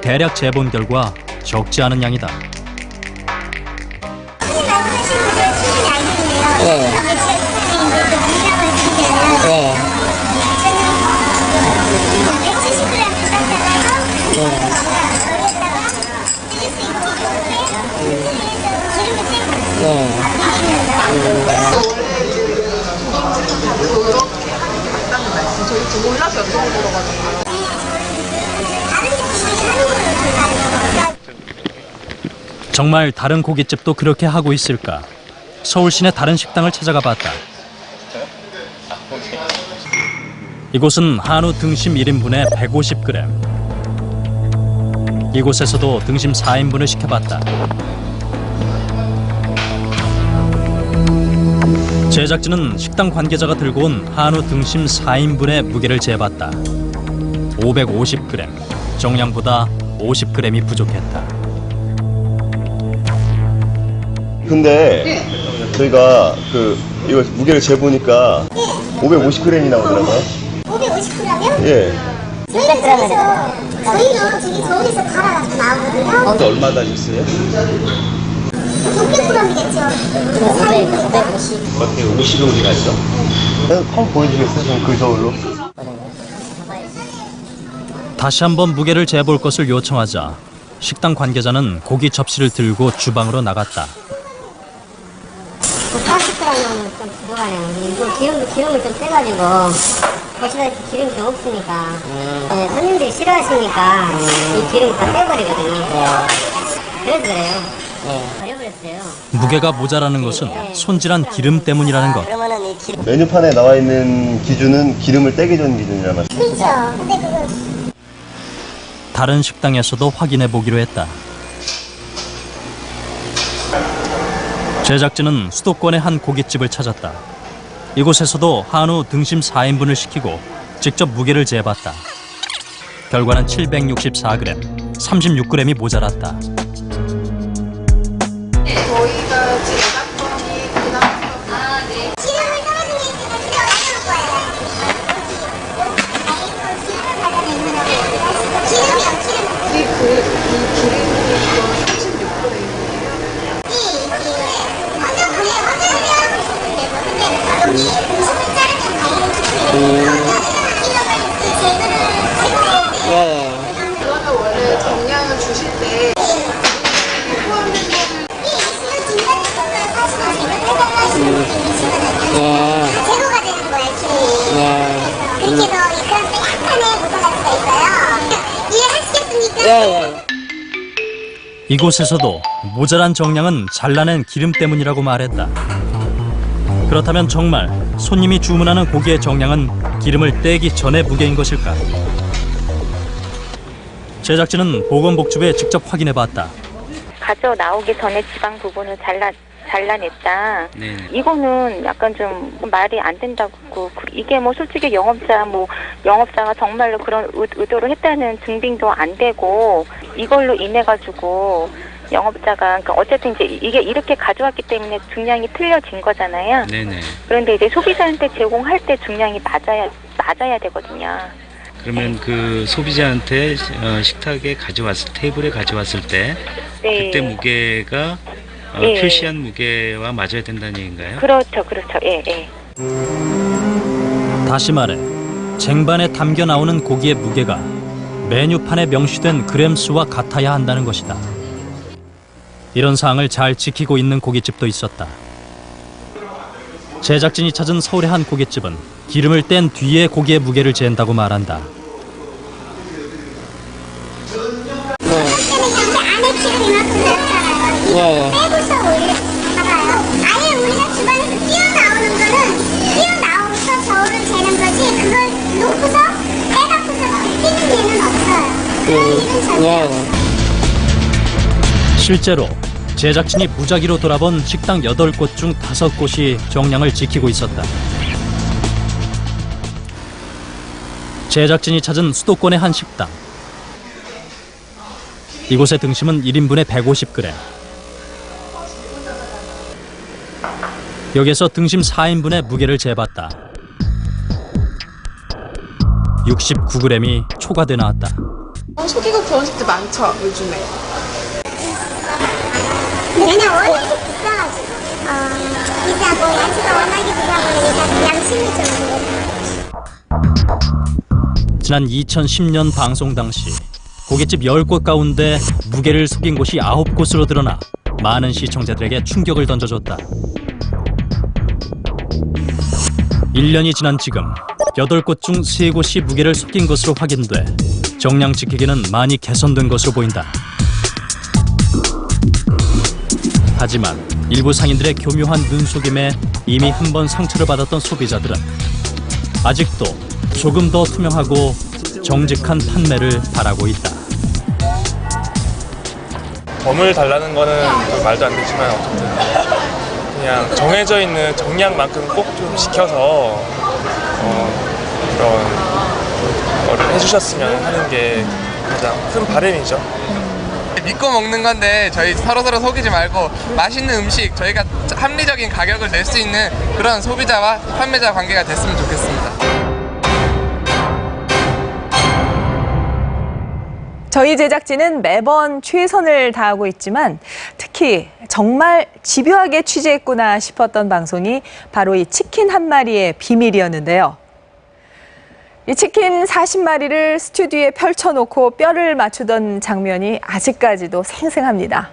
대략 재본 결과 적지 않은 양이다. 정말 다른 고깃집도 그렇게 하고 있을까? 서울 시내 다른 식당을 찾아가 봤다. 이곳은 한우 등심 1인분에 150g. 이곳에서도 등심 4인분을 시켜봤다. 제작진은 식당 관계자가 들고 온 한우 등심 4인분의 무게를 재봤다. 550g. 정량보다 50g이 부족했다. 근데 저희가 이거 무게를 재보니까 550g이 나오더라고요. 550g이요? 예. 저희는 저기 서울에서 갈아가지고 나오거든요. 얼마나 있어요? 600g이겠죠. 450. 어떻게 50을 우리가 있어? 한번 보여주겠어요? 저는 그 저울로. 다시 한번 무게를 재볼 것을 요청하자 식당 관계자는 고기 접시를 들고 주방으로 나갔다. 40g은 좀 부족하네요. 이거 기름을 좀 빼가지고 보시다시피 기름이 좀 없으니까 네, 손님들이 싫어하시니까 이 기름 다 빼버리거든요. 그래서 그래요. 버려버렸어요. 무게가 모자라는 것은 손질한 기름 때문이라는 것. 그러면은 이 기름 메뉴판에 나와 있는 기준은 기름을 떼기 전 기준이란 말이에요. 그렇죠. 근데 그거 다른 식당에서도 확인해 보기로 했다. 제작진은 수도권의 한 고깃집을 찾았다. 이곳에서도 한우 등심 4인분을 시키고 직접 무게를 재봤다. 결과는 764g, 36g이 모자랐다. 저희가 제작권이 그나마 기름을 떨어진 게 있으니까 기름 안 넣을 거예요. 기름을 발라내는 기름이요, 기름. 이 기름이 36g이에요. 그러면 원래 정량을 주실 때 포함된 거를 제거가 되는 거예요, 기름이. 그렇게 해서 약간 약간의 묻어갈 수가 있어요. 이해하시겠습니까? 이곳에서도 모자란 정량은 잘라낸 기름 때문이라고 말했다. 그렇다면 정말 손님이 주문하는 고기의 정량은 기름을 떼기 전의 무게인 것일까? 제작진은 보건복지부에 직접 확인해봤다. 가져 나오기 전에 지방 부분을 잘라냈다. 이거는 약간 좀 말이 안 된다고. 이게 뭐 솔직히 영업자가 정말로 그런 의도로 했다는 증빙도 안 되고, 이걸로 인해 가지고 영업자가 그러니까 어쨌든 이제 이게 이렇게 가져왔기 때문에 중량이 틀려진 거잖아요. 네네. 그런데 이제 소비자한테 제공할 때 중량이 맞아야 되거든요. 그러면 그 소비자한테 식탁에 테이블에 가져왔을 때 네. 그때 무게가 예. 표시한 무게와 맞아야 된다는 얘기인가요? 그렇죠. 예. 다시 말해 쟁반에 담겨 나오는 고기의 무게가 메뉴판에 명시된 그램수와 같아야 한다는 것이다. 이런 사항을 잘 지키고 있는 고깃집도 있었다. 제작진이 찾은 서울의 한 고깃집은 기름을 뗀 뒤에 고기의 무게를 잰다고 말한다. 안에 기름이 이만큼 들었잖아요. 빼고서 봐봐요. 아예 우리가 주방에서 뛰어나오는 거는 뛰어나오고서 저울을 재는 거지, 그걸 놓고서 빼갖고서 굽히는 예는 없어요. 그런 일은 전혀. 실제로 제작진이 무작위로 돌아본 식당 8곳 중 5곳이 정량을 지키고 있었다. 제작진이 찾은 수도권의 한 식당. 이곳의 등심은 1인분에 150g. 여기서 등심 4인분의 무게를 재봤다. 69g이 초과돼 나왔다. 속이고 그런 집들 많죠, 요즘에. 왜냐 워낙에 비싸가지고 비싸고 양식가 워낙에 비싸고 그러니까 양심이 좀 지난 2010년 방송 당시 고깃집 10곳 가운데 무게를 속인 곳이 9곳으로 드러나 많은 시청자들에게 충격을 던져줬다. 1년이 지난 지금 8곳 중 3곳이 무게를 속인 것으로 확인돼 정량 지키기는 많이 개선된 것으로 보인다. 하지만 일부 상인들의 교묘한 눈속임에 이미 한 번 상처를 받았던 소비자들은 아직도 조금 더 투명하고 정직한 판매를 바라고 있다. 덤을 달라는 거는 좀 말도 안 되지만 어쨌든 그냥 정해져 있는 정량만큼 꼭 좀 지켜서 그런 거를 해주셨으면 하는 게 가장 큰 바람이죠. 믿고 먹는 건데 저희 서로서로 속이지 말고 맛있는 음식 저희가 합리적인 가격을 낼 수 있는 그런 소비자와 판매자 관계가 됐으면 좋겠습니다. 저희 제작진은 매번 최선을 다하고 있지만 특히 정말 집요하게 취재했구나 싶었던 방송이 바로 이 치킨 한 마리의 비밀이었는데요. 이 치킨 40마리를 스튜디오에 펼쳐놓고 뼈를 맞추던 장면이 아직까지도 생생합니다.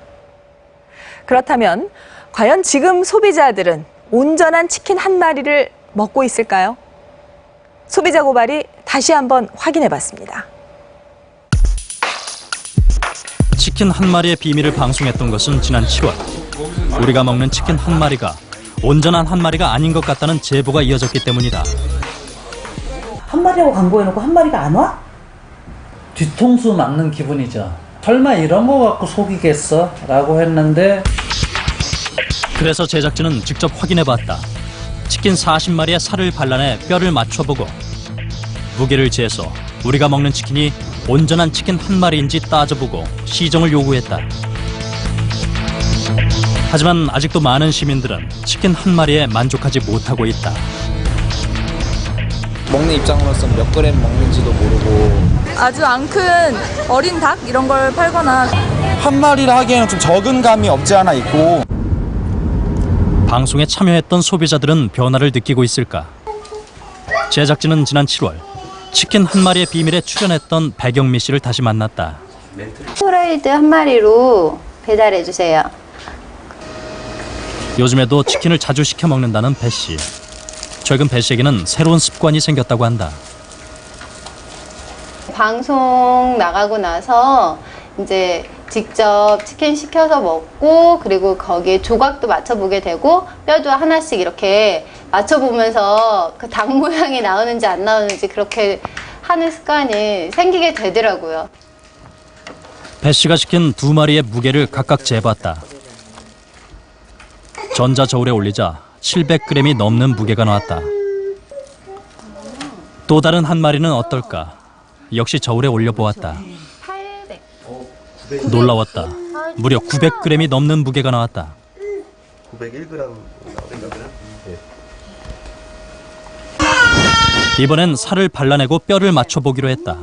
그렇다면 과연 지금 소비자들은 온전한 치킨 한 마리를 먹고 있을까요? 소비자 고발이 다시 한번 확인해봤습니다. 치킨 한 마리의 비밀을 방송했던 것은 지난 7월. 우리가 먹는 치킨 한 마리가 온전한 한 마리가 아닌 것 같다는 제보가 이어졌기 때문이다. 한 마리라고 광고해놓고 한 마리가 안 와? 뒤통수 맞는 기분이죠. 설마 이런 거 갖고 속이겠어? 라고 했는데 그래서 제작진은 직접 확인해봤다. 치킨 40마리의 살을 발라내 뼈를 맞춰보고 무게를 재서 우리가 먹는 치킨이 온전한 치킨 한 마리인지 따져보고 시정을 요구했다. 하지만 아직도 많은 시민들은 치킨 한 마리에 만족하지 못하고 있다. 먹는 입장으로서 몇 그램 먹는지도 모르고 아주 안 큰 어린 닭 이런 걸 팔거나 한 마리를 하기에는 좀 적은 감이 없지 않아 있고 방송에 참여했던 소비자들은 변화를 느끼고 있을까? 제작진은 지난 7월 치킨 한 마리의 비밀에 출연했던 백영미 씨를 다시 만났다. 프라이드 한 마리로 배달해 주세요. 요즘에도 치킨을 자주 시켜 먹는다는 배 씨. 최근 배 씨에게는 새로운 습관이 생겼다고 한다. 방송 나가고 나서 이제 직접 치킨 시켜서 먹고 그리고 거기에 조각도 맞춰보게 되고 뼈도 하나씩 이렇게 맞춰보면서 그 닭 모양이 나오는지 안 나오는지 그렇게 하는 습관이 생기게 되더라고요. 배 씨가 시킨 2마리의 무게를 각각 재봤다. 전자저울에 올리자 700g이 넘는 무게가 나왔다. 또 다른 한 마리는 어떨까? 역시 저울에 올려보았다. 800. 놀라웠다. 무려 900g이 넘는 무게가 나왔다. 901g 나오는가? 이번엔 살을 발라내고 뼈를 맞춰보기로 했다.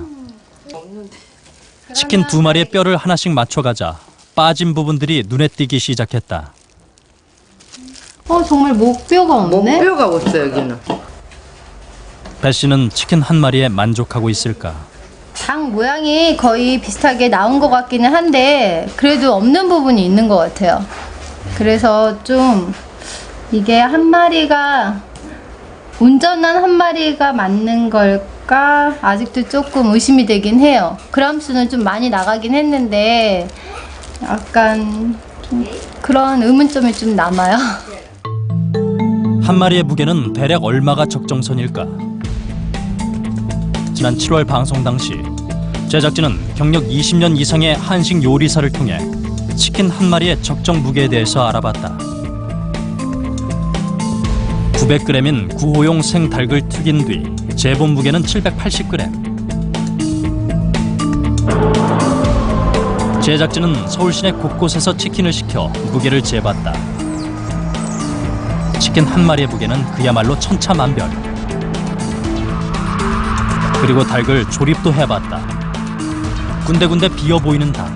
치킨 2마리의 뼈를 하나씩 맞춰가자 빠진 부분들이 눈에 띄기 시작했다. 정말 목뼈가 없네? 목뼈가 없어 여기는. 배 씨는 치킨 한 마리에 만족하고 있을까? 닭 모양이 거의 비슷하게 나온 것 같기는 한데 그래도 없는 부분이 있는 것 같아요. 그래서 좀 이게 한 마리가 온전한 한 마리가 맞는 걸까 아직도 조금 의심이 되긴 해요. 그람 수는 좀 많이 나가긴 했는데 약간 좀 그런 의문점이 좀 남아요. 한 마리의 무게는 대략 얼마가 적정선일까? 지난 7월 방송 당시 제작진은 경력 20년 이상의 한식 요리사를 통해 치킨 한 마리의 적정 무게에 대해서 알아봤다. 900g인 구호용 생닭을 튀긴 뒤 재본 무게는 780g. 제작진은 서울 시내 곳곳에서 치킨을 시켜 무게를 재봤다. 치킨 한 마리의 무게는 그야말로 천차만별. 그리고 닭을 조립도 해봤다. 군데군데 비어 보이는 닭.